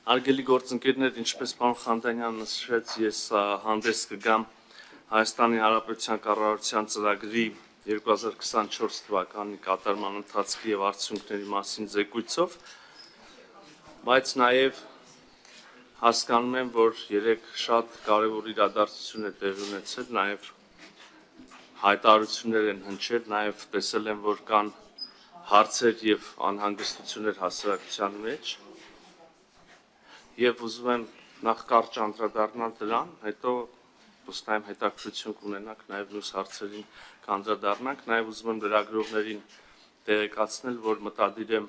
Արգելի գործընկերներ, ինչպես պարոն Խանդանյանն նշեց, ես հանդես կգամ Հայաստանի Հանրապետության կառավարության ծրագրի 2024 թվականի կատարման ընթացքի եւ արդյունքների մասին զեկույցով, բայց նաեւ հասկանում եմ, որ երեք շատ կարևոր իրադարձություն է տեղի ունեցել, նաեւ հայտարարություններ են հնչել, նաեւ տեսել եմ, որ կան հարցեր եւ անհանգստություններ հասարակության մեջ Եվ ուզում եմ նախ կարճ անդրադառնալ դրան, հետո վստահ եմ հետաքրքրություն կունենանք նաև մյուս հարցերին կանդրադառնանք, նաև ուզում եմ լրագրողներին տեղեկացնել, որ մտադիր եմ,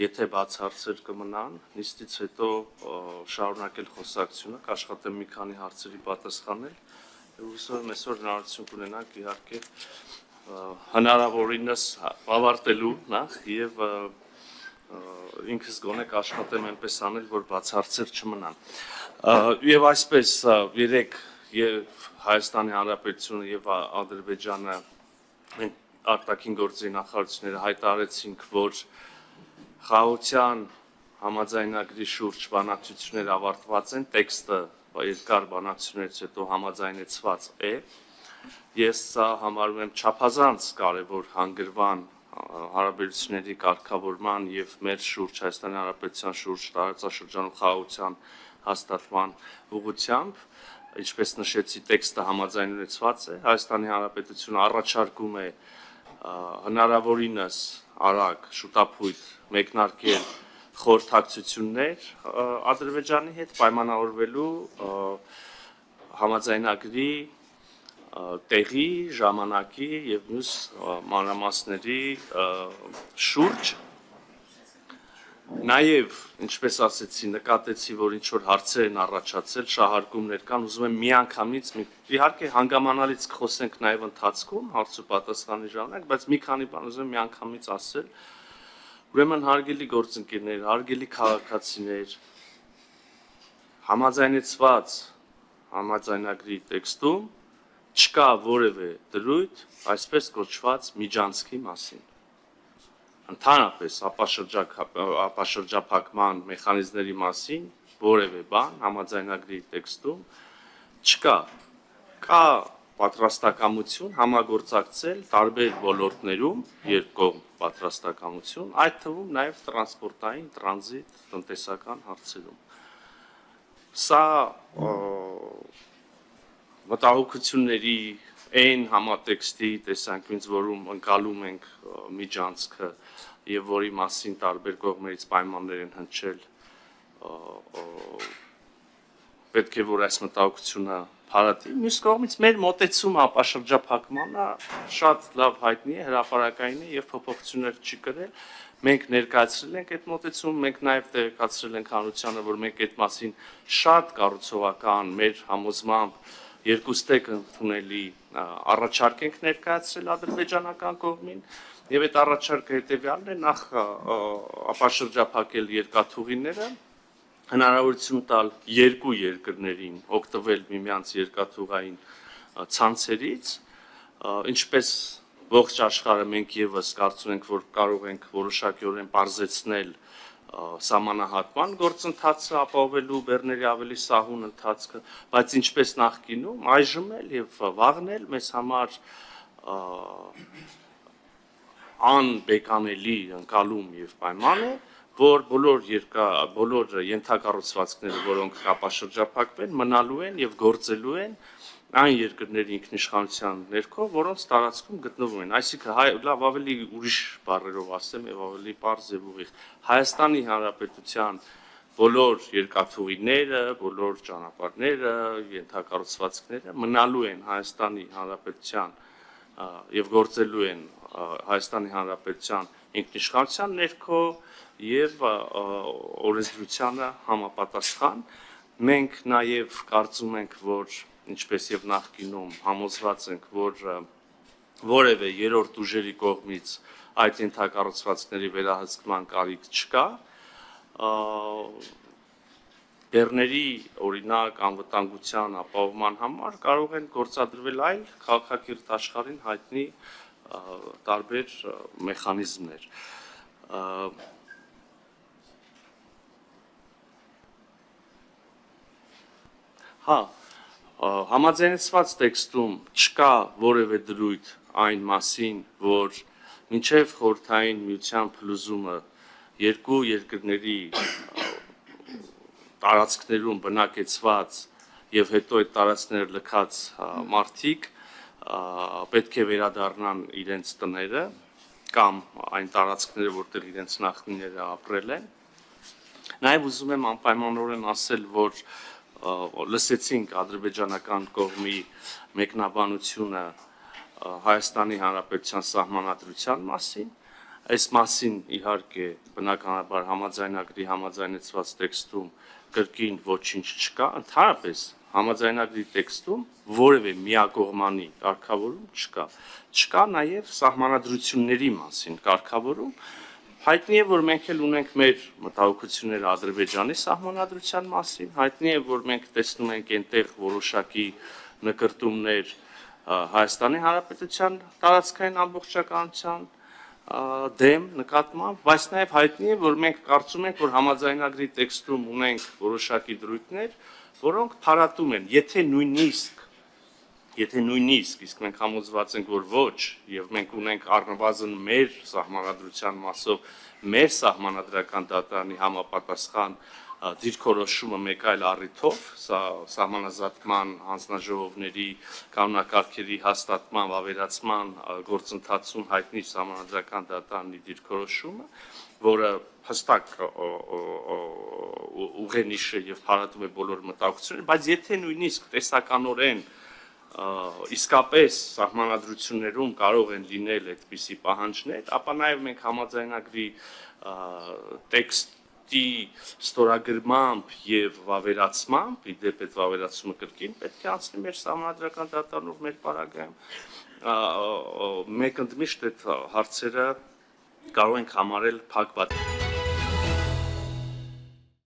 եթե բաց հարցեր կմնան, նիստից հետո շարունակել խոսակցությունը, կաշխատեմ մի քանի հարցերի պատասխանել, եւ ուզում եմ այսօր հնարավորություն կունենանք իհարկե հնարավորինս ավարտելու նախ եւ ինքս գոնե կաշխատեմ այնպես անել, որ բացարձակ չմնան։ Եվ այսպես երեք եւ Հայաստանի Հանրապետությունը եւ Ադրբեջանը արտաքին գործերի նախարարությունները հայտարարեցինք, որ խաղաղության համաձայնագրի շուրջ բանակցությունները ավարտված են, տեքստը երկար բանակցություններից հետո համաձայնեցված է։ Ես սա համարում եմ չափազանց կարևոր հանգրվան հարաբերությունների կարգավորման եւ մեր շուրջ Հայաստանի Հանրապետության շուրջ տարածաշրջանում խաղաղության հաստատման ուղղությամբ, ինչպես նշեցի, տեքստը համաձայնեցված է, Հայաստանի Հանրապետությունը առաջարկում է հնարավորինս արագ շուտապույտ մեկնարկել խորհրդակցություններ Ադրբեջանի հետ պայմանավորվելու համաձայնագրի տեղի, ժամանակի եւ մյուս մանրամասների շուրջ նաեւ ինչպես ասեցի, նկատեցի, որ ինչ որ հարցեր են առաջացել, շահարկումներ կան, ուզում եմ միանգամից իհարկե հանգամանալից կխոսենք նաեւ ընթացքում, հարց ու պատասխանի ժամանակ, բայց մի քանի բան ուզում եմ միանգամից ասել։ Ուրեմն հարգելի գործընկերներ, հարգելի քաղաքացիներ, համաձայնեցված համաձայնագրի տեքստում չկա որևէ դրույթ այսպես կոչված միջանցքի մասին։ Ընդհանրապես ապաշրջափակման մեխանիզմների մասին որևէ բան համաձայնագրի տեքստում չկա։ Կա պատրաստակամություն համագործակցել տարբեր ոլորտներում, երկկողմ պատրաստակամություն, այդ թվում նաև տրանսպորտային, տրանզիտ, տնտեսական հարցերում։ Սա մտահոգությունների այն համատեքստի տեսանկյունից, որում ընկալում ենք միջանցքը եւ որի մասին տարբեր կողմերից պայմաններ են հնչել, պետք է որ այս մտահոգությունը փարատի։ Մյուս կողմից մեր մոտեցումը ապաշրջափակմանը շատ լավ հայտնի է, հրապարակային է եւ փոփոխություններ չի կրել։ Մենք ներկայացրել ենք այդ մոտեցումը, մենք նաեւ տեղեկացրել ենք հանրությանը, որ մենք այդ մասին շատ կառուցողական մեր համոզմամբ երկուստեք ընդունելի առաջարկ ենք ներկայացրել ադրբեջանական կողմին եւ այդ առաջարկը հետեւյալն է նախ ապաշրջափակել երկաթուղիները հնարավորություն տալ երկու երկրներին օգտվել միմյանց երկաթուղային ցանցերից ինչպես ողջ աշխարհը մենք եւս կարծում ենք որ կարող ենք որոշակիորեն բարձրացնել սահմանահատման գործընթացը ապահովելու բեռների ավելի սահուն ընթացքը, բայց ինչպես նախկինում, այժմ էլ եւ վաղն էլ մեզ համար անբեկանելի ընկալում եւ պայման է, որ բոլոր ենթակառուցվածքները, որոնք ապաշրջափակվեն, մնալու են եւ գործելու են այն երկրների ինքնիշխանության ներքո, որոնց տարածքում գտնվում են, այսինքն լավ ավելի ուրիշ բառերով ասեմ եւ ավելի պարզ եւ ուղիղ Հայաստանի Հանրապետության բոլոր երկաթուղիները, բոլոր ճանապարհները, ենթակառուցվածքները մնալու են Հայաստանի Հանրապետության եւ գործելու են Հայաստանի Հանրապետության ինքնիշխանության ներքո եւ օրենսդրությանը համապատասխան մենք նաեւ կարծում ենք, որ ինչպես եւ նախկինում համոզված ենք, որ որևէ երրորդ ուժերի կողմից այդ ենթակառուցվածքների վերահսկման կարիք չկա, բեռների օրինակ անվտանգության ապահովման համար կարող են գործադրվել այլ քաղաքակիրթ աշխարհին հայտնի տարբեր մեխանիզմներ։ Հա, համաձայնեցված տեքստում չկա որևէ դրույթ այն մասին, որ մինչև խորհրդային միության փլուզումը երկու երկրների տարածքներում բնակեցված եւ հետո այդ տարածքները լքած մարդիկ պետք է վերադառնան իրենց տները կամ այն տարածքները, որտեղ իրենց նախնիները ապրել են։ Նաեւ ուզում եմ անպայմանորեն ասել, որ լսեցինք ադրբեջանական կողմի մեկնաբանությունը Հայաստանի Հանրապետության սահմանադրության մասին։ Այս մասին իհարկե բնականաբար համաձայնագրի համաձայնեցված տեքստում կրկին ոչինչ չկա, ընդհանրապես համաձայնագրի տեքստում որևէ միակողմանի կարգավորում չկա։ Չկա նաև սահմանադրությունների մասին կարգավորում։ Հայտնի է, որ մենք էլ ունենք մեր մտահոգությունները Ադրբեջանի սահմանադրության մասին, հայտնի է, որ մենք տեսնում ենք այնտեղ որոշակի նկրտումներ Հայաստանի Հանրապետության տարածքային ամբողջականության դեմ նկատմամբ, բայց նաև հայտնի է, որ մենք կարծում ենք, որ համաձայնագրի տեքստում ունենք որոշակի դրույթներ, որոնք փարատում են, եթե նույնիսկ, իսկ մենք համոզված ենք, որ ոչ, եւ մենք ունենք առնվազն մեր սահմանադրության մասով մեր սահմանադրական դատարանի համապատասխան դիրքորոշումը մեկ այլ առիթով, սա սահմանազատման հանձնաժողովների կանոնակարգերի հաստատման, ավերացման գործընթացում հայտնի սահմանադրական դատարանի դիրքորոշումը, որը հստակ ուղենիշ է եւ փարատում է բոլոր մտահոգությունները, բայց եթե նույնիսկ տեսականորեն իսկապես սահմանադրություններում կարող են լինել այդպիսի պահանջներ, ապա նաև մենք համաձայնագրի տեքստի ստորագրմամբ եւ վավերացմամբ, իդեպ այդ վավերացումը կրկին պետք է անցնի մեր սահմանադրական դատարանով մեր պարագայում, մեկ ընդմիշտ այդ հարցերը կարող ենք համարել փակված։